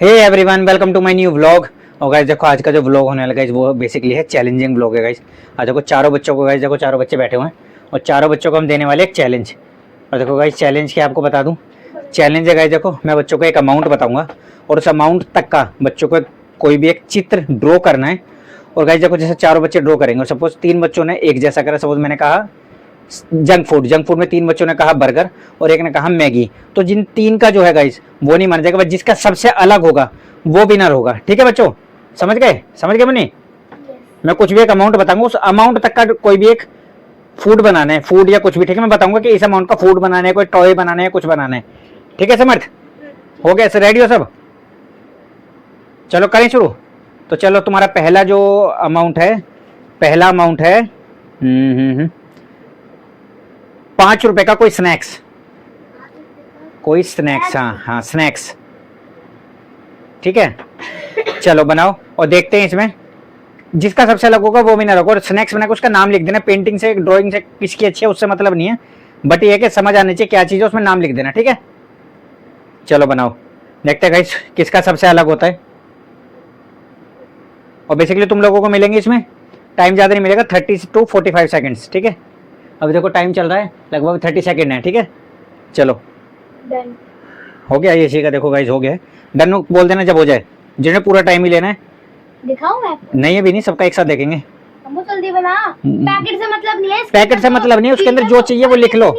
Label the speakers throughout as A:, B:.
A: Hey everyone, welcome to my new vlog. और guys देखो, आज का जो व्लॉग होने वाला है वो बेसिकली है चैलेंजिंग व्लॉग है गाइस। आज देखो चारों बच्चों को, गाइस देखो चारों बच्चे बैठे हुए हैं और चारों बच्चों को हम देने वाले एक चैलेंज। और देखो गाइस, चैलेंज क्या आपको बता दूं। चैलेंज है गाइस, देखो मैं बच्चों को एक अमाउंट बताऊंगा और उस अमाउंट तक का बच्चों को कोई भी एक चित्र ड्रॉ करना है। और गाइस देखो, जैसे चारों बच्चे ड्रॉ करेंगे और सपोज तीन बच्चों ने एक जैसा करा। सपोज मैंने कहा जंक फूड में तीन बच्चों ने कहा बर्गर और एक ने कहा मैगी। तो जिन तीन का जो है गाइस वो नहीं माना जाएगा, बट जिसका सबसे अलग होगा वो विनर होगा। ठीक है बच्चों, समझ गए मुन्नी। मैं कुछ भी एक अमाउंट बताऊंगा, उस अमाउंट तक का कोई भी एक फूड बनाना है, फूड या कुछ भी। ठीक है, मैं बताऊंगा कि इस अमाउंट का फूड बनाना है, कोई टॉय बनाना है, कुछ बनाना है। ठीक है समर्थ, हो गया? रेडी हो सब? चलो करें शुरू। तो चलो, तुम्हारा पहला जो अमाउंट है, पहला अमाउंट है 5 रुपए का कोई स्नैक्स। हाँ स्नैक्स। ठीक है, चलो बनाओ और देखते हैं इसमें जिसका सबसे अलग होगा वो विनर होगा। और स्नैक्स बना के उसका नाम लिख देना। पेंटिंग से, ड्राइंग से किसकी अच्छी है उससे मतलब नहीं है, बट ये है कि समझ आने चाहिए क्या चीज है, उसमें नाम लिख देना। ठीक है, चलो बनाओ, देखते हैं गाइस किसका सबसे अलग होता है। और बेसिकली तुम लोगों को मिलेंगे इसमें टाइम ज़्यादा नहीं मिलेगा, 30 to 45 सेकेंड्स। ठीक है, अभी देखो टाइम चल रहा है, लगभग 30 सेकेंड है। ठीक है, चलो
B: डन
A: हो गया। ये सीखा, देखो गाइस हो गया। डन बोल देना जब हो जाए, जिन्हें पूरा टाइम ही लेना है।
B: दिखाऊं मैं आपको?
A: नहीं अभी नहीं, सबका एक साथ देखेंगे।
B: हमको जल्दी बना। पैकेट से मतलब नहीं है,
A: पैकेट से मतलब नहीं है, उसके अंदर जो चाहिए वो लिख लो।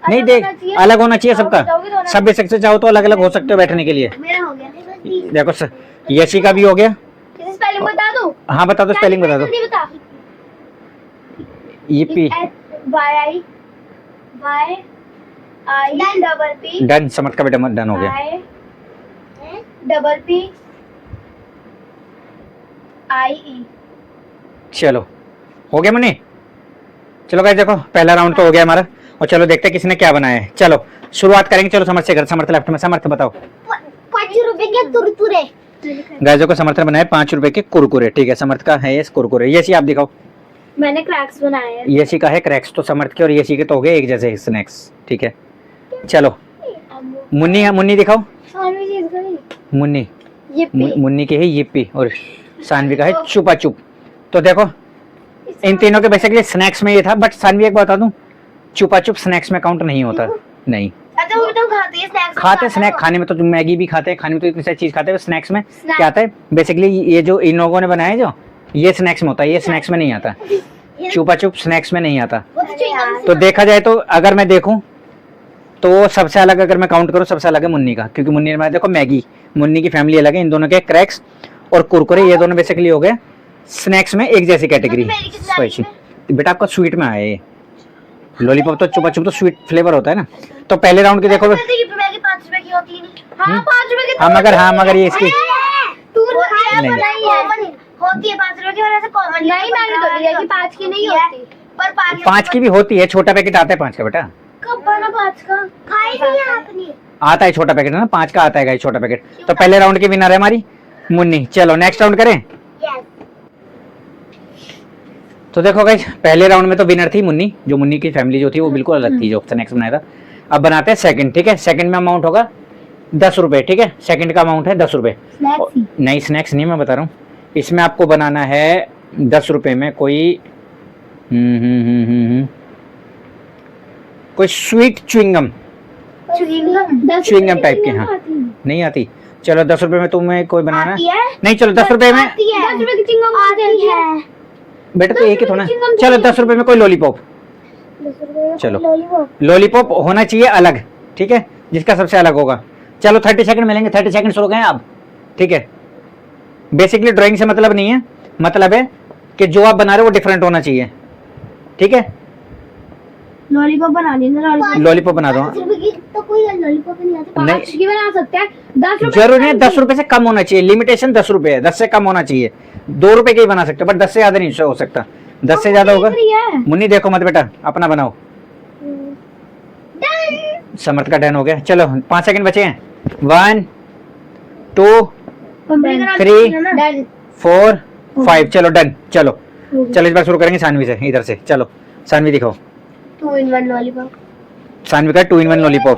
A: नहीं देख, अलग होना चाहिए सबका। सब बेशक से चाहो तो अलग अलग हो सकते हो बैठने के लिए।
B: मेरा हो गया।
A: देखो सर, यशी का भी हो गया।
B: स्पेलिंग बता दूं?
A: हाँ बता दो, स्पेलिंग बता दो।
B: जल्दी बता।
A: E P
B: Y I double P.
A: Done, समझ का बेटा, डन हो गया।
B: Double P I E.
A: चलो हो गया मुन्नी। चलो गाइस देखो, पहला राउंड तो हो गया हमारा। और चलो देखते हैं किसने क्या बनाया है। चलो शुरुआत करेंगे। चलो समर्थ से कर, समर्थ लेफ्ट में। समर्थ बताओ।
B: 5 रुपए के कुरकुरे।
A: गाइस देखो, समर्थ ने बनाया 5 रुपए के कुरकुरे। ठीक है, समर्थ का है ये कुरकुरे। ये सी आप दिखाओ।
B: मैंने क्रैक्स बनाए हैं।
A: ये सी का है क्रैक्स, तो समर्थ के और ये सी के तो हो गए एक जैसे स्नैक्स। ठीक है, चलो मुन्नी दिखाओ। मुन्नी, मुन्नी की है yippee और सानवी का है चुपा चुप। तो देखो इन तीनों के बेसिकली स्नैक्स में ये था, बट सानवी एक बता दूं, चुपा चुप स्नैक्स में काउंट नहीं होता। नहीं
B: अच्छा, वो तो खाते हैं स्नैक्स।
A: खाते स्नैक खाने में तो मैगी भी खाते हैं, खाने में तो इतनी सारी चीज खाते हैं। स्नैक्स में क्या आता है बेसिकली, ये जो इन लोगों ने बनाया है जो, ये स्नैक्स में होता है, ये स्नैक्स में नहीं आता। चुपा चुप स्नैक्स में नहीं आता। तो देखा जाए तो अगर मैं देखूं तो सबसे अलग अगर मैं काउंट करूं, सबसे अलग है मुन्नी का, क्योंकि मुन्नी ने बनाया देखो मैगी। मुन्नी की फैमिली अलग है, इन दोनों के क्रैक्स और कुरकुरे, ये दोनों बेसिकली हो गए स्नैक्स में एक जैसी कैटेगरी। बेटा आपका स्वीट में आया ये लॉलीपॉप, तो चुपा चुप तो स्वीट फ्लेवर होता है ना। तो पहले राउंड के देखो, मगर ये इसकी
B: होती है 5 रुपए की वजह से कॉमन। नहीं, मैंने तो लिया कि 5 की नहीं होती, पर
A: 5 की भी होती है। छोटा पैकेट आता है 5 का बेटा।
B: कब बना 5 का? खाई नहीं है आपने?
A: आता है छोटा पैकेट है ना, 5 का आता है गाइस छोटा पैकेट। तो पहले राउंड की विनर है हमारी मुन्नी। चलो नेक्स्ट राउंड करें। तो देखो गाइस, पहले राउंड में तो विनर थी मुन्नी। जो मुन्नी की फैमिली जो थी वो बिल्कुल अलग थी, जो स्नैक्स बनाया था। अब बनाते हैं सेकंड। ठीक है, सेकंड में अमाउंट होगा 10 रुपए। ठीक है, सेकंड का अमाउंट है 10 रुपए। नहीं स्नैक्स नहीं, मैं बता रहा हूँ। इसमें आपको बनाना है 10 रुपए में कोई कोई स्वीट च्युइंगम टाइप के। हाँ नहीं आती। चलो 10 रुपए में तुम्हें कोई बनाना है। नहीं चलो 10 रुपए में
B: 10 रुपए की चिंगम आती है
A: बेटा, तो एक ही थोड़ा। चलो 10 रुपए में कोई लॉलीपॉप। चलो लॉलीपॉप होना चाहिए अलग। ठीक है, जिसका सबसे अलग होगा। चलो 30 सेकंड मिलेंगे। 30 सेकंड हो गए अब। ठीक है, बेसिकली ड्राइंग से मतलब नहीं है, मतलब है कि जो आप बना रहे हो वो डिफरेंट होना चाहिए। ठीक है,
B: लॉलीपॉप बना लेना।
A: लॉलीपॉप बना दो।
B: तो कोई लॉलीपॉप नहीं आती। 5 की बना सकते हैं। 10 रुपए
A: जरूर नहीं, 10 रुपए से कम होना चाहिए। लिमिटेशन 10 रुपए है, 10 से कम होना चाहिए। 2 रुपए के ही बना सकते हो, बट 10 से ज्यादा नहीं हो सकता। 10 से ज्यादा होगा। मुन्नी देखो मत बेटा, अपना बनाओ। समर्थ का डन हो गया। चलो 5 सेकंड बचे हैं। 1 2 3 4 5। चलो डन। चलो इस बार शुरू करेंगे सानवी से। इधर से चलो, सानवी दिखाओ।
B: 2 in 1 लॉलीपॉप।
A: सानवी का 2 in 1 लॉलीपॉप।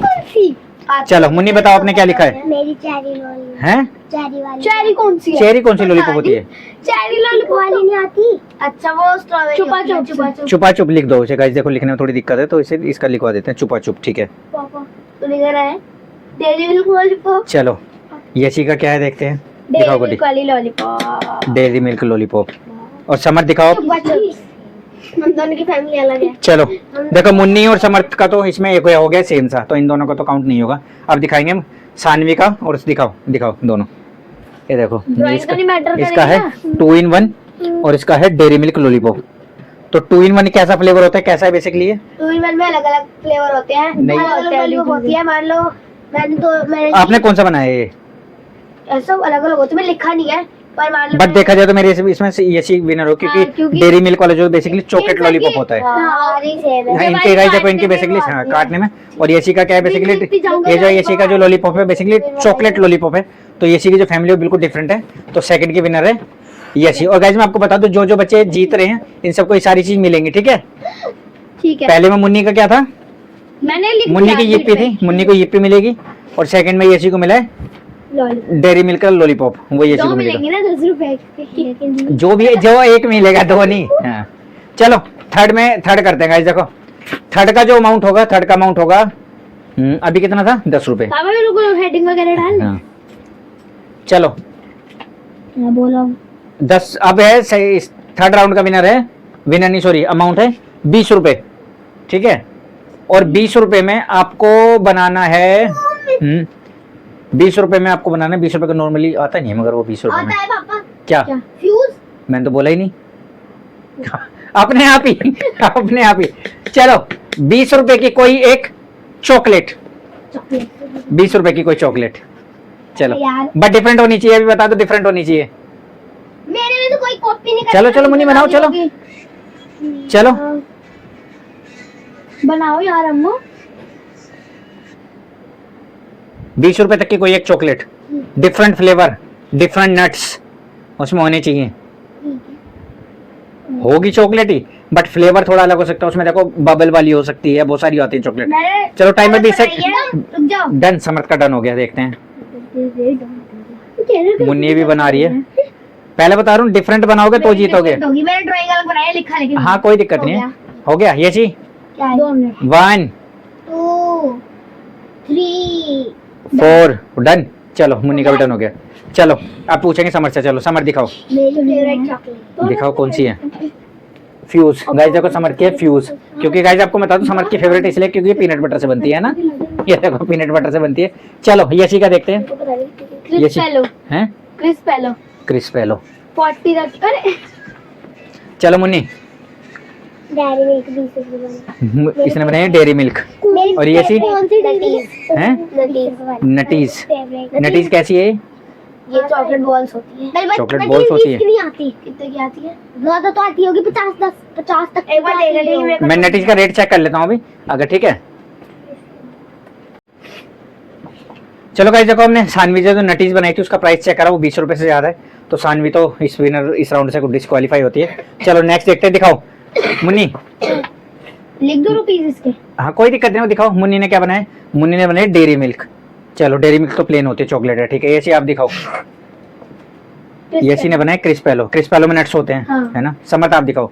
A: चलो मुन्नी बताओ आपने क्या लिखा है?
B: मेरी चेरी लॉली
A: हैं?
B: चेरी वाली चेरी कौन सी है?
A: चेरी कौन सी लॉलीपॉप होती है?
B: चेरी लॉलीपॉप वाली नहीं आती। अच्छा वो स्ट्रॉबेरी चुपा चुप चुपा चुप
A: छुपा छुप लिख दो उसे गाइस, देखो लिखने में थोड़ी दिक्कत है तो इसे इसका लिखवा देते हैं छुपा छुप, ठीक है।
B: पापा तो लिख रहा है डेयरी मिल्क लॉलीपॉप।
A: चलो यशी का क्या है देखते हैं,
B: डेयरी
A: दिखाओ
B: मिल्क
A: बड़ी
B: वाली लॉलीपॉप।
A: Dairy milk lollipop. और समर दिखाओ।
B: चुपा चुप हम दोनों की फैमिली अलग है।
A: चलो देखो मुन्नी और समर्थ का तो इसमें एक हो गया सेम सा, तो इन दोनों का तो काउंट नहीं होगा। अब दिखाएंगे हम सानवी का, और दिखाओ दिखाओ दोनों, ये देखो
B: Drawing का नहीं matter
A: इसका है
B: करेगा।
A: 2 in 1 और इसका है डेयरी मिल्क लॉलीपॉप। तो 2 in 1 कैसा फ्लेवर होता है, कैसा है बेसिकली ये?
B: 2 in 1 में अलग अलग फ्लेवर होते हैं।
A: नहीं।
B: अलग अलग होती है। मान लो मैंने
A: आपने कौन सा बनाया है ये?
B: सब अलग अलग होते हैं, मैंने लिखा नहीं है पर मान लो
A: बट देखा जाए तो मेरे इसमें से यशी विनर हो,
B: हाँ,
A: क्योंकि डेयरी मिल्क वाला जो बेसिकली चॉकलेट लॉलीपॉप होता है।
B: हाँ,
A: इनके गाइस देखो इनके बेसिकली काटने में, और यशी का क्या है बेसिकली, ये जो यशी का जो लॉलीपॉप है बेसिकली चॉकलेट लॉलीपॉप है। तो यशी की जो फैमिली है बिल्कुल डिफरेंट है। तो सेकंड की विनर है यशी। और गाइस मैं आपको बता दूं जो बच्चे जीत रहे हैं इन सबको ये सारी चीज मिलेंगी, ठीक है।
B: ठीक है।
A: पहले में मुन्नी का क्या था,
B: मैंने लिख
A: मुन्नी की yippee थी, मुन्नी को yippee मिलेगी। और सेकंड में यशी को मिला है डेयरी मिल्क का लॉलीपॉप, वो यशी
B: दो
A: को मिलेगा।
B: मिलेंगे ना 10 रुपए
A: जो भी है, जो एक मिलेगा, दो नहीं। हाँ। चलो थर्ड करते हैं गाइस। देखो थर्ड का जो अमाउंट होगा, थर्ड का अमाउंट होगा अभी कितना था, 10 रुपए।
B: पापा मेरे को हेडिंग वगैरह डाल।
A: हाँ। चलो
B: मैं बोला
A: 10 अब है थर्ड राउंड का विनर है, विनर नहीं सॉरी, अमाउंट है 20 रुपए, ठीक है। और 20 रुपए में आपको बनाना है 20 रुपए में आपको बनाना है 20 रुपए का नॉर्मली आता नहीं है, मगर वो 20 रुपए में
B: आता है पापा
A: क्या,
B: फ्यूज।
A: मैंने तो बोला ही नहीं। अपने आप ही अपने आप ही। चलो 20 रुपए की कोई एक चॉकलेट, 20 रुपए की कोई चॉकलेट। चलो
B: यार।
A: बट डिफरेंट होनी चाहिए, अभी बता दो डिफरेंट होनी चाहिए।
B: मेरे में तो कोई कॉपी नहीं
A: चलो चलो मुन्नी बनाओ, चलो चलो
B: बनाओ यार अम्मू।
A: 20 रुपए तक की कोई एक chocolate, different flavour, different nuts उसमें होने चाहिए। होगी चॉकलेट ही बट फ्लेवर थोड़ा अलग हो सकता है उसमें। देखो बबल वाली हो सकती है, बहुत सारी आती है चॉकलेट। चलो टाइमर 20 सेकंड।
B: रुक जाओ।
A: डन, समर्थ का डन हो गया, देखते हैं मुन्नी भी बना रही है। पहले बता रहा हूँ डिफरेंट बनाओगे तो जीतोगे।
B: मैंने ड्राइंग अलग बनाया, लिखा लेकिन
A: हाँ कोई दिक्कत नहीं है, हो गया ये जी।
B: 2 मिनट
A: 1
B: 2 3
A: 4 डन। चलो मुन्नी का भी डन हो गया। चलो आप पूछेंगे समर से, चलो समर दिखाओ,
B: मेरी फेवरेट चॉकलेट
A: दिखाओ कौन सी है। फ्यूज गाइस, देखो समर की है फ्यूज, क्योंकि गाइस आपको बता दूं समर की फेवरेट इसलिए क्योंकि पीनट बटर से बनती है ना, ये देखो पीनट बटर से बनती है। चलो यशी का देखते हैं।
B: क्रिस्प पेलो
A: हैं
B: क्रिस्प पेलो
A: क्रिस्प पेलो
B: 40 रख अरे
A: चलो मुन्नी
B: डेयरी मिल्क 20 रुपए
A: इसने बनाई डेयरी मिल्क। और ये सी
B: कौन सी
A: हैं नटीज। नटीज कैसी है?
B: ये चॉकलेट बॉल्स होती है।
A: चॉकलेट बॉल्स होती है।
B: नहीं आती, कितने की आती है? ज्यादा तो आती होगी 50 तक। एक बार देख
A: मैं नटीज का रेट चेक कर लेता हूँ अभी अगर, ठीक है। चलो गाइस देखो हमने सानवी जो नटीज बनाई थी उसका प्राइस चेक करा, वो 20 रुपए से ज्यादा है, तो सानवी तो इस विनर इस राउंड से डिस्क्वालीफाई होती है। चलो नेक्स्ट देखते हैं, दिखाओ मुन्नी।
B: लिख दो रुपीस इसके।
A: हाँ कोई दिक्कत नहीं, दिखाओ मुन्नी ने क्या बनाया। मुन्नी ने बनाया डेयरी मिल्क। चलो डेयरी मिल्क तो प्लेन होती है, चॉकलेट है, ठीक है। ये आप दिखाओ। यसी ने बनाया क्रिस्प पेलो, क्रिस्प पेलो में नट्स होते हैं,
B: हाँ।
A: है ना। समर्थ आप दिखाओ।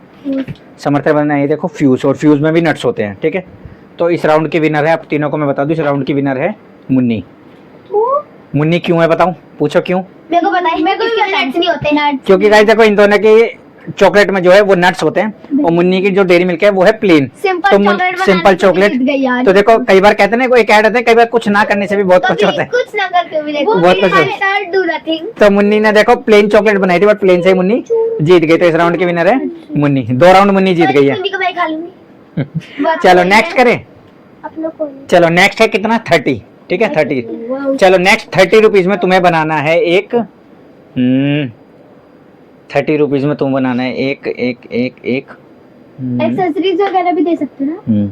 A: समर्थ ने बनाया ये देखो फ्यूज, और फ्यूज में भी नट्स होते हैं, ठीक है। तो इस राउंड की विनर है, आप तीनों को मैं बता दूं, इस राउंड की विनर है मुन्नी। मुन्नी क्यों है बताऊं, पूछो क्यों।
B: मेरे को पता है, मेरे को नट्स नहीं होते नट्स।
A: क्योंकि गाइस देखो इन दोनों के चॉकलेट में जो है वो नट्स होते हैं, और मुन्नी की जो डेयरी मिल्क है वो है प्लेन। Simple chocolate. तो देखो कई बार कहते हैं ना, कोई कह रहे थे कई बार कुछ ना करने से भी बहुत कुछ होता है।
B: कुछ ना करके भी देखो,
A: बहुत कुछ होता है।
B: Do nothing.
A: तो मुन्नी ने देखो प्लेन चॉकलेट बनाई थी, बट प्लेन से ही मुन्नी जीत गई। तो इस राउंड की विनर है मुन्नी, 2 राउंड मुन्नी जीत गई है।
B: को मैं खा लूंगी।
A: चलो नेक्स्ट करें।
B: अपनों को
A: चलो नेक्स्ट है कितना, 30, ठीक है 30। चलो नेक्स्ट 30 रुपीज में तुम्हें बनाना है एक 30 रुपीज में तुम्हें बनाना है एक
B: एक्सेसरीज वगैरह भी दे सकते हो ना।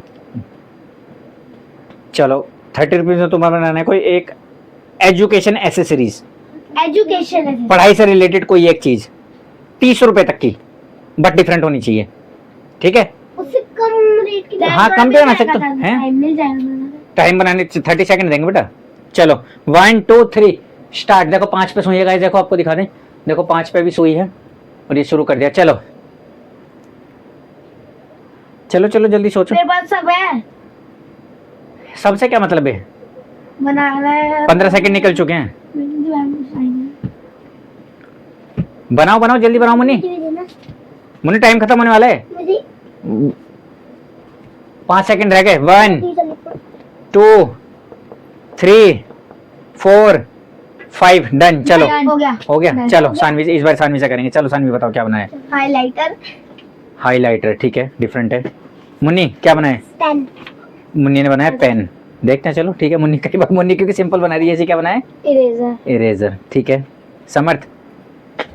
A: चलो 30 रुपीज में तुम्हें बनाना है कोई एक एजुकेशन एसेसरीज,
B: एजुकेशन है,
A: पढ़ाई से रिलेटेड कोई एक चीज 30 रुपए तक की, बट डिफरेंट होनी चाहिए, ठीक है।
B: उससे कम रेट की।
A: हाँ, कम भी बना सकते हो, हैं?
B: मिल जाएगा।
A: टाइम बनाने 30 सेकंड देंगे बेटा। चलो 1 2 3 स्टार्ट। देखो 5 पे सुई है गाइस, देखो आपको दिखा दें, देखो 5 पे भी सुई है और ये शुरू कर दिया। चलो चलो चलो जल्दी सोचो।
B: मेरे पास सब है,
A: सबसे क्या मतलब है?
B: बनाना है।
A: 15 सेकंड निकल चुके हैं। बनाओ बनाओ जल्दी बनाओ मुन्नी, मुन्नी टाइम खत्म होने वाला है। 5 सेकंड रह गए। 1 2 3 4 5 डन। चलो
B: हो गया,
A: हो गया। चलो सानवी इस बार सानवी से करेंगे। चलो सानवी बताओ क्या बनाया?
B: हाइलाइटर,
A: हाइलाइटर, ठीक है, डिफरेंट है। मुन्नी क्या बनाया?
B: पेन,
A: मुन्नी ने बनाया पेन। देखते हैं, चलो ठीक है। मुन्नी कई बार मुन्नी क्योंकि सिंपल बना रही है, ऐसी क्या बनाया?
B: इरेजर,
A: इरेजर, ठीक है। समर्थ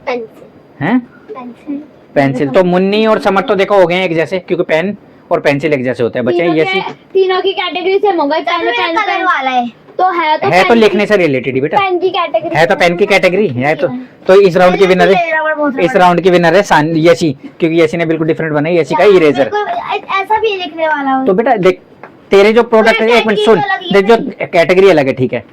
B: पेंसिल,
A: हैं?
B: Pencil,
A: pencil. तो मुन्नी और समर्थ तो देखो हो गए हैं एक जैसे, क्योंकि पेन और पेंसिल एक जैसे होते हैं बच्चे। ये
B: तीनों की कैटेगरी सेम होगा। पेन कलर वाला है तो है
A: तो लिखने से रिलेटेड ही बेटा
B: पेन की कैटेगरी
A: है, तो पेन की कैटेगरी है। तो इस राउंड की विनर है, इस राउंड की विनर है यशी, क्योंकि यशी ने बिल्कुल डिफरेंट बनाई। यशी का इरेजर।
B: ऐसा भी लिखने वाला हूँ।
A: तो बेटा देख, तेरे जो प्रोडक्ट है, एक मिनट सुन, देख जो कैटेगरी अलग है, ठीक है।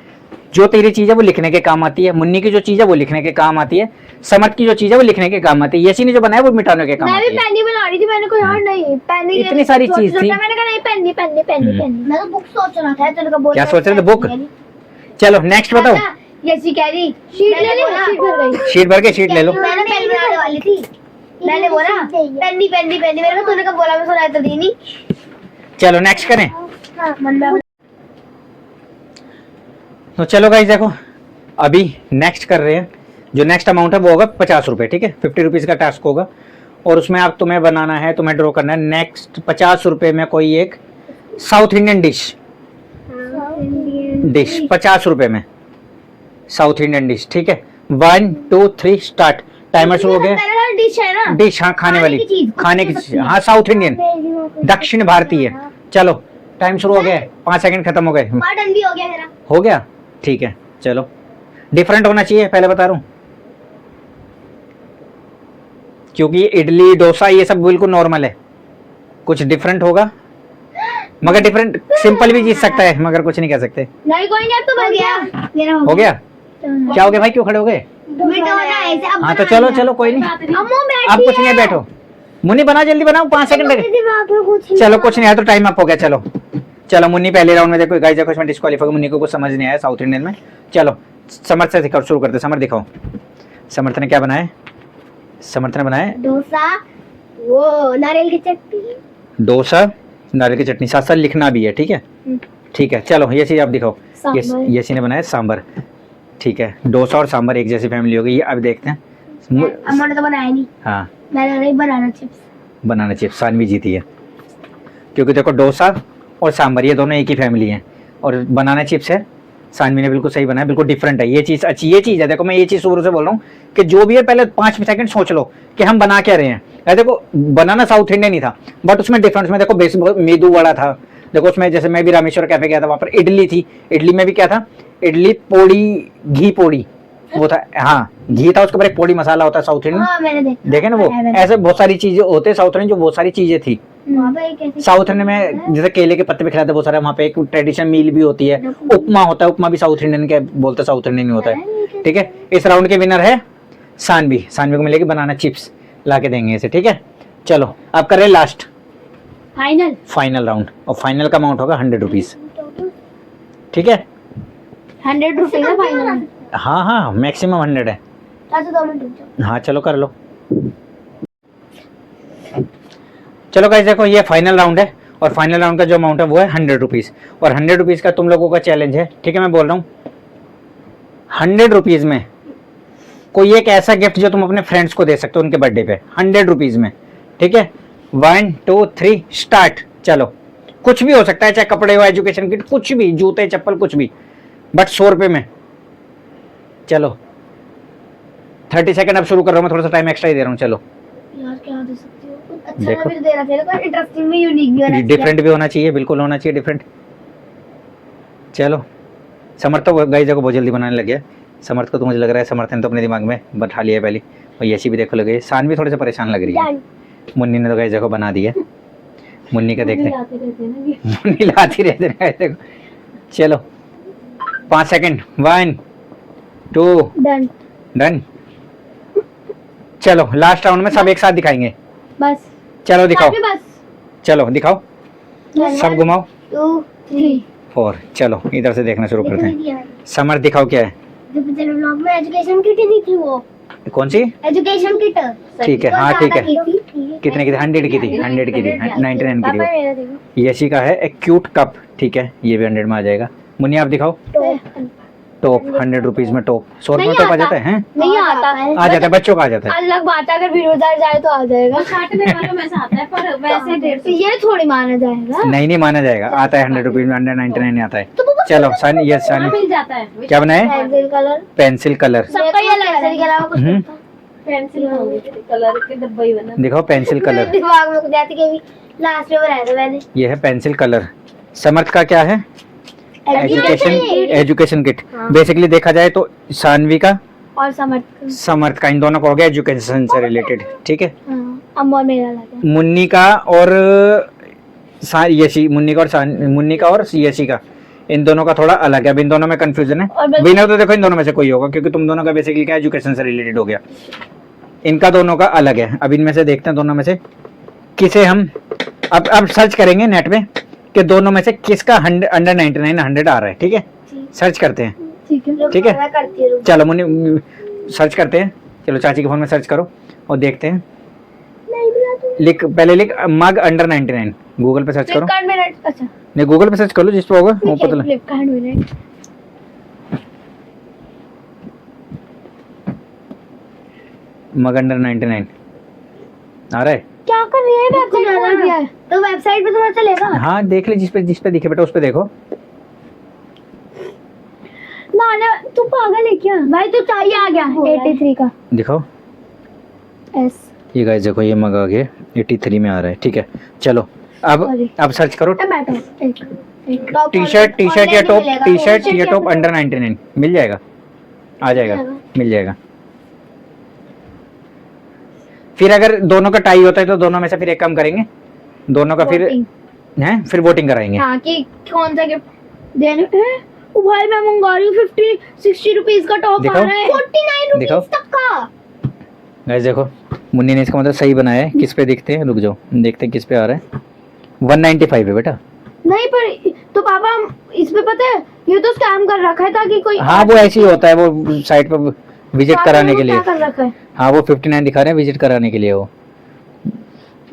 A: जो तेरी चीज है वो लिखने के काम आती है, मुन्नी की जो चीज है वो लिखने के काम आती है, समर्थ की जो चीज है वो लिखने के काम आती है, यशी ने जो बनाया वो मिटाने के काम
B: मैं भी
A: आती है।
B: पेन ही बना रही थी, मैंने कोई और नहीं पेन ही।
A: इतनी सारी चीज थी।
B: मैंने कहा नहीं पेन ही पेन ही पेन ही पेन। मैं तो बुक सोच रहा था, तेरे को बोल
A: क्या सोच रहे थे? बुक। चलो नेक्स्ट बताओ।
B: यसी कह रही शीट ले लो, शीट भर गई।
A: शीट भर के शीट ले लो।
B: मैंने पेन बनाने वाली थी, मैंने बोला पेन ही पेन ही पेन ही। मेरे को तूने कब बोला? मैं सुनाई तो दी नहीं।
A: चलो नेक्स्ट करें।
B: हाँ मन में।
A: तो चलो गाइस देखो, अभी नेक्स्ट कर रहे हैं। जो नेक्स्ट अमाउंट है वो होगा 50 रुपये, ठीक है। 50 रुपीज़ का टास्क होगा और उसमें आप तुम्हें बनाना है, तुम्हें ड्रॉ करना है नेक्स्ट 50 रुपये में कोई एक साउथ इंडियन डिश 50 रुपये में साउथ इंडियन डिश, ठीक है। 1 2 3 स्टार्ट। टाइमर शुरू हो गया।
B: डिश है ना,
A: डिश, हाँ खाने वाली, खाने की चीज, हाँ साउथ इंडियन, दक्षिण भारतीय। चलो टाइम शुरू हो गया, 5 सेकंड खत्म हो गए।
B: डन भी हो गया मेरा।
A: हो गया, ठीक है। चलो डिफरेंट होना चाहिए, पहले बता रहा हूं, क्योंकि इडली डोसा ये सब बिल्कुल नॉर्मल है। कुछ डिफरेंट होगा, मगर डिफरेंट सिंपल भी जीत सकता है, मगर कुछ नहीं कह सकते।
B: नहीं कोई नहीं, अब तो बन गया मेरा।
A: हो गया? क्या हो गया भाई, क्यों खड़े हो गए? हाँ तो चलो चलो कोई नहीं, आप कुछ नहीं, बैठो। मुन्नी बना, जल्दी बनाओ, 5 सेकंड लगे। चलो कुछ नहीं है तो टाइम अप हो गया। चलो चलो मुन्नी पहले राउंड में देखो गाइस, देखो इसमें डिस्क्वालीफाई, मुन्नी को कुछ समझ नहीं आया साउथ इंडियन में। चलो समर्थ से दिखाओ, शुरू करते। समर्थ दिखाओ, समर्थ ने क्या बनाया? समर्थ ने बनाया
B: डोसा, वो नारियल की चटनी।
A: डोसा, नारियल की चटनी, साथ साथ लिखना भी है, ठीक है। ठीक है चलो ये चीज आप दिखाओ। ये ने बनाया सांबर, ठीक है। डोसा और सांबर एक जैसी फैमिली हो गई। अब देखते हैं।
B: मैंने तो बनाया नहीं।
A: हाँ
B: मैंने banana chips.
A: Banana chips, Saanvi जीती है, क्योंकि देखो डोसा और सांबर ये दोनों एक ही फैमिली हैं, और बनाना चिप्स है सानवी ने बिल्कुल सही बनाया, बिल्कुल डिफरेंट है ये चीज़। अच्छी ये चीज़ है, देखो मैं ये चीज़ शुरू से बोल रहा हूँ कि जो भी है पहले 5 सेकंड सोच लो कि हम बना क्या रहे हैं। देखो बनाना साउथ इंडियन ही था, बट उसमें डिफरेंस में देखो मेदू वड़ा था, देखो उसमें जैसे मैं भी रामेश्वर कैफे गया था, वहाँ पर इडली थी, इडली में भी क्या था, इडली पोड़ी, घी पोड़ी वो था, हाँ घी था, उसके ऊपर एक पोड़ी मसाला होता है साउथ इंडियन।
B: हाँ, मैंने
A: देखे ना वो, ऐसे बहुत सारी चीजें होते हैं साउथ इंडियन, जो बहुत सारी चीजें थी साउथ इंडियन में। जैसे केले के पत्ते भी खिलाते बहुत सारे, वहाँ पे एक ट्रेडिशनल मील भी होती है, उपमा होता है, उपमा भी साउथ इंडियन के बोलते हैं, साउथ इंडियन ही होता है, ठीक है। इस राउंड के विनर है सानवी, सानवी को मिलेगी बनाना चिप्स, ला के देंगे इसे, ठीक है। चलो अब कर रहे लास्ट फाइनल राउंड, और फाइनल का अमाउंट होगा 100 रुपीज, ठीक है।
B: 100 रुपीज है फाइनल।
A: हाँ हाँ मैक्सिमम 100 है।
B: 2 मिनट रुक जाओ।
A: हाँ चलो कर लो। चलो गाइस देखो ये फाइनल राउंड है, और फाइनल राउंड का जो अमाउंट है वो है 100 रुपीज़, और 100 रुपीज़ का तुम लोगों का चैलेंज है, ठीक है। मैं बोल रहा हूँ 100 रुपीज़ में कोई एक ऐसा गिफ्ट जो तुम अपने फ्रेंड्स को दे सकते हो उनके बर्थडे पे, 100 रुपीज़ में, ठीक है। 1 2 3 स्टार्ट। चलो कुछ भी हो सकता है, चाहे कपड़े हो, एजुकेशन किट, कुछ भी, जूते चप्पल कुछ भी, बट 100 रुपये में। चलो 30 सेकंड अब शुरू कर रहा हूँ मैं, थोड़ा सा टाइम एक्स्ट्रा ही दे रहा हूँ। चलो
B: यार क्या दे सकती हो, कुछ अच्छा
A: देखो।
B: भी देना चाहिए, कोई इंटरेस्टिंग भी, यूनिक भी होना चाहिए,
A: डिफरेंट भी होना चाहिए, बिल्कुल होना चाहिए डिफरेंट। चलो समर्थ तो गाइस देखो बहुत जल्दी बनाने लग गया। समर्थ को तो मुझे लग रहा है समर्थ ने तो अपने दिमाग में बैठा लिया है पहले, और यशी भी देखो लगे, शान भी थोड़े से परेशान लग रही है। मुन्नी ने तो गाइस देखो बना दिया, मुन्नी का देखते हैं, मुन्नी लाती रहते हैं देखो। चलो 5 सेकंड, 1 2
B: डन।
A: डन। चलो लास्ट राउंड में सब एक साथ दिखाएंगे।
B: बस
A: चलो दिखाओ,
B: काफी बस।
A: चलो दिखाओ, सब घुमाओ।
B: 2 3
A: 4। चलो इधर से देखना शुरू करते हैं। समर दिखाओ क्या है,
B: जो पिछले व्लॉग में एजुकेशन किट नहीं थी वो,
A: कौन सी?
B: Education kit.
A: ठीक है, हाँ ठीक है।
B: कितने
A: कितने की थी? 100 की थी, 100 की थी, 99 की
B: पापा
A: थी।
B: मेरा देखो।
A: यशी का है एक क्यूट कप, ठीक है, ये भी 100 में आ जाएगा। मुन्नी आप दिखाओ। टॉप 100 रुपीज में टॉप, 100 रुपये में टॉप आ जाता है हैं?
B: नहीं आता
A: आ जाता है, बच्चों का आ जाता है।
B: अलग बात है, अगर वीरोदार जाए तो आ जाएगा।
C: 60 में वालों में से आता है, पर वैसे 150।
B: ये थोड़ी माना जाएगा।
A: नहीं नहीं माना जाएगा, आता है 100 रुपीज में, 199 आता है।
B: तो वो
A: चलो सन, ये सन
C: मिल जाता है।
A: क्या बनाए?
B: Pencil colour,
A: pencil colour.
B: सबका ये अलग है, के अलावा कुछ
A: हम्म।
B: नहीं था।
C: पेंसिल कलर के डब्बा ही बना।
A: दिखाओ पेंसिल
B: मेरे
A: कलर,
B: दिमाग में कुछ जाती के भी लास्ट में बनाया था मैंने।
A: ये है पेंसिल कलर। समर्थ का क्या है? Education kit.
B: हाँ।
A: बेसिकली देखा जाए तो सानवी का,
B: और समर्थ
A: समर्थ का, इन दोनों का हो गया एजुकेशन से रिलेटेड, ठीक है।
B: अम्मा मेरा अलग है।
A: मुन्नी का और यशी, मुन्नी का और मुन्नी का और यशी का, इन दोनों का थोड़ा अलग है। अब इन दोनों में कंफ्यूजन है।
B: और बस-
A: विनर तो देखो इन दोनों में से कोई होगा, क्योंकि तुम दोनों का बेसिकली क्या एजुकेशन से रिलेटेड हो गया। इनका दोनों का अलग है। अब इनमें से देखते हैं दोनों में से किसे हम अब सर्च करेंगे नेट पे कि दोनों में से किसका अंडर 99 100 आ रहा है, ठीक है। सर्च करते हैं,
B: ठीक है
A: ठीक है।
B: मैं करती हूँ।
A: चलो मुन्नी सर्च करते हैं। चलो चाची के फोन में सर्च करो और देखते हैं। लिख, पहले लिख मग अंडर 99, गूगल पे सर्च करो।
B: फ्लिपकार्ट में अच्छा
A: नहीं गूगल पे सर्च कर लो, जिस पे होगा वो पता लगे।
B: फ्लिपकार्ट में
A: मग अंडर 99 आ रहा है।
B: क्या कर रही है? वेबसाइट खोल दिया है तो वेबसाइट पे तुम्हें चलेगा
A: हाँ देख ले, जिस पे दिखे बेटा उस पे देखो।
B: ना ना तू पागल है क्या भाई? तू चाहिए आ गया 83 का
A: दिखाओ
B: एस।
A: ये गाइस देखो, ये मग आ गया 83 में आ रहा है, ठीक है। चलो अब सर्च करो
B: बैठो एक
A: टी शर्ट या टॉप, टी शर्ट या टॉप अंडर 99 मिल जाएगा, आ जाएगा, मिल जाएगा। फिर अगर दोनों का टाई होता है तो दोनों में से फिर एक काम करेंगे, दोनों का फिर हैं, फिर वोटिंग कराएंगे।
B: हाँ कि कौन सा गिफ्ट देने है। ओ भाई मैं मंगा रही हूँ 50-60 रुपीस का टॉप आ
A: दिखाओ।
B: रहा है 49
A: दिखाओ।
B: रुपीस तक का।
A: गाइस देखो मुन्नी ने इसका मतलब सही बनाया है। किस पे दिखते हैं, रुक जाओ देखते हैं किस पे आ रहा है। 195 है बेटा।
B: नहीं पर तो पापा इस पे पता है ये तो स्कैम कर रखा है ताकि कोई
A: हाँ वो ऐसे ही होता है, वो साइट पर विजिट कराने के लिए।
B: क्या कर रखा है?
A: हाँ वो 59 दिखा रहे हैं विजिट कराने के लिए। वो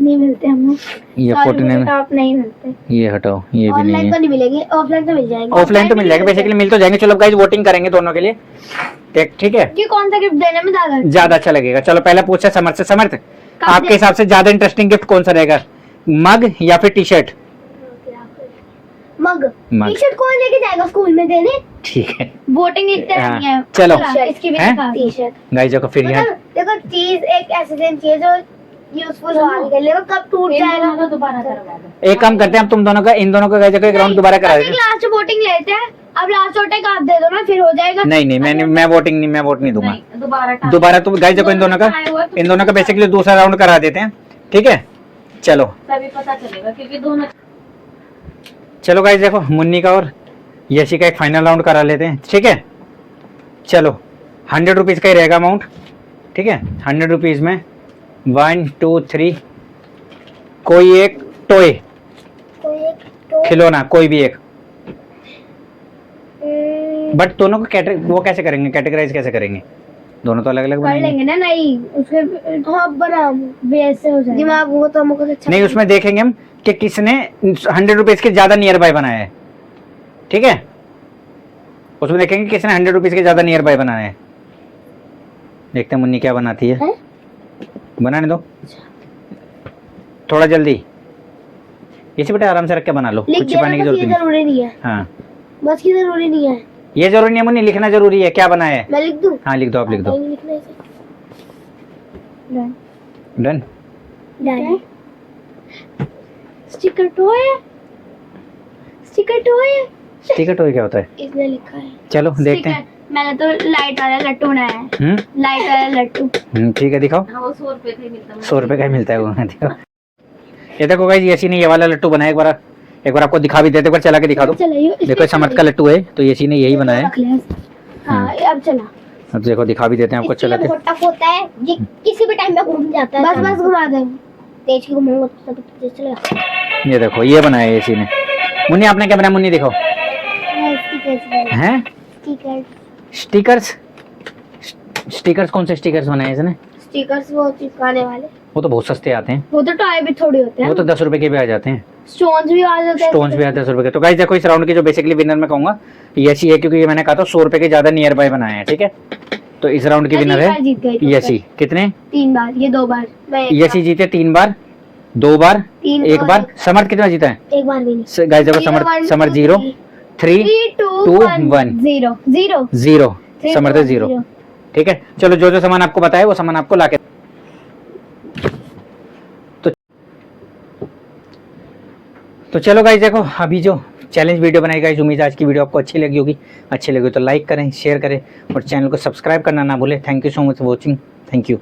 B: नहीं मिलते हम लोग।
A: ये 49,
B: टॉप नहीं मिलते।
A: ये हटाओ, ये भी नहीं
B: ऑनलाइन
A: है।
B: तो नहीं मिलेंगे, ऑफलाइन तो मिल जाएंगे।
A: ऑफलाइन तो मिल जाएंगे, बेसिकली मिल तो जाएंगे। चलो गाइस वोटिंग करेंगे दोनों के लिए, ठीक है।
B: कि कौन सा गिफ्ट देने में
A: ज्यादा अच्छा लगेगा। चलो पहले पूछे समर्थ से। समर्थ आपके हिसाब से ज्यादा इंटरेस्टिंग गिफ्ट कौन सा रहेगा, मग या फिर टी शर्ट?
B: मग।
A: मग।
B: टी शर्ट कौन लेके जाएगा स्कूल में देने?
A: ठीक है
B: वोटिंग एक तरह
A: हाँ,
B: नहीं है।
A: चलो।
B: इसकी भी
A: हैं?
B: टी शर्ट
A: गाइस देखो फिर यहाँ
B: देखो चीज एक ऐसी चीज है जो यूजफुल हो आगे लेगा, कब टूट जाएगा।
C: तो दोबारा करवा दो।
A: एक काम करते हैं, हम तुम दोनों का, इन दोनों का गाइस देखो एक राउंड दोबारा करा देते हैं।
B: लास्ट वोटिंग लेते हैं। अब लास्ट वोटिंग आप दे दो ना, फिर हो जाएगा।
A: नहीं मैं वोटिंग नहीं, मैं वोट नहीं दूंगा
C: नहीं, दोबारा
A: दोबारा। तो गाइस देखो इन दोनों का बेसिकली दूसरा राउंड करा देते हैं, ठीक है। चलो
C: तभी पता चलेगा, क्योंकि दोनों
A: चलो गाइस देखो मुन्नी का और यशी का एक फाइनल राउंड करा लेते हैं, ठीक है। चलो 100 रुपीज का ही रहेगा अमाउंट, ठीक है। 100 रुपीज में 1 2 3 कोई एक टॉय,
B: कोई एक तो
A: खिलौना, कोई भी एक। बट दोनों को वो कैसे करेंगे, कैटेगराइज कैसे करेंगे? दोनों तो अलग अलग
B: कर
A: बनाएंगे।
B: लेंगे ना। नहीं उसके हाँ बना वैसे हो जाएगा दिमाग वो तो हमको अच्छा
A: नहीं उसमें देखेंगे हम कि किसने 100 रुपीज के ज्यादा नियर बाय बनाया है, ठीक है। उसमें देखेंगे किसने 100 रुपीज के ज्यादा नियर बाय बनाया है। देखते हैं मुन्नी क्या बनाती है। बनाने दो थोड़ा जल्दी, इसे बेटा आराम से रख के बना लो,
B: लिख
A: कुछ छिपाने की
B: देना,
A: जरूरत
B: बस ये
A: नहीं।
B: जरूरी नहीं है।
A: हाँ
B: बस की जरूरी नहीं है।
A: ये जरूरी नहीं है मुन्नी, लिखना जरूरी है क्या बनाया है।
B: मैं लिख दूं?
A: हाँ लिख दो, आप लिख दो।
B: नहीं लिखना है इसे। Done
A: done.
B: Done. Sticker toy, sticker toy
A: sticker toy क्या होता है?
B: इसने लिखा है।
A: चलो देखते हैं।
B: स्टिकर मैंने तो लाइट वाला लट्टू बनाया है।
A: हम्म
B: लाइट वाला लट्टू।
A: ठीक है दिखाओ।
C: हाँ, वो 100 रुपए का ही मिलता है।
A: 100 रुपए का ही मिलता है वो, देखो। ये देखो गाइस यशी ने ये वाला लट्टू बनाया एक बार, एक बार आपको दिखा भी देते, एक बार चला के दिखा दो। देखो समर्थ का लट्टू है, तो एसी ने यही बनाया है।
B: रख लिया। हाँ अब चला।
A: अब देखो दिखा भी देते हैं आपको चला के।
B: बहुत टफ होता है, ये किसी भी टाइम पे घूम जाता है। बस घुमा दे, तेज की घुमाऊंगा तो सब तेज चलेगा।
A: ये देखो ये बनाया है एसी ने। मुन्नी आपने क्या बनाया? मुन्नी दिखाओ। हैं स्टिकर्स? स्टिकर्स कौन से स्टिकर्स बनाए इसने?
B: स्टिकर्स वो चिपकाने वाले,
A: वो तो बहुत सस्ते आते हैं,
B: वो तो टॉय भी थोड़ी होते हैं,
A: वो तो 10 रुपए के भी आ जाते हैं।
B: स्टोन्स भी आ जाते हैं।
A: स्टोन्स भी आते हैं 10 रुपए के। तो गाइस देखो इस राउंड की जो बेसिकली विनर मैं कहूंगा यसी है, क्योंकि ये मैंने कहा था 100 रुपए के ज्यादा नियर बाय बनाए हैं, ठीक है। तो इस राउंड की विनर है
B: जीत गई
A: यसी। कितने?
B: 3 बार, ये 2 बार।
A: यसी जीते 3 बार, 2 बार, 1 बार। समर्थ कितना जीता है?
B: 1 बार भी नहीं।
A: गाइस देखो समर्थ 0, 3, 2, 1,
B: 0 0
A: 0। समर्थ 0, ठीक है। चलो जो जो सामान आपको बताया वो सामान आपको लाके तो चलो गाइस देखो अभी जो चैलेंज वीडियो बनाई गाइस, उम्मीद है आज की वीडियो आपको अच्छी लगी होगी। अच्छी लगी तो लाइक करें, शेयर करें और चैनल को सब्सक्राइब करना ना भूलें। Thank you so much for watching. Thank you.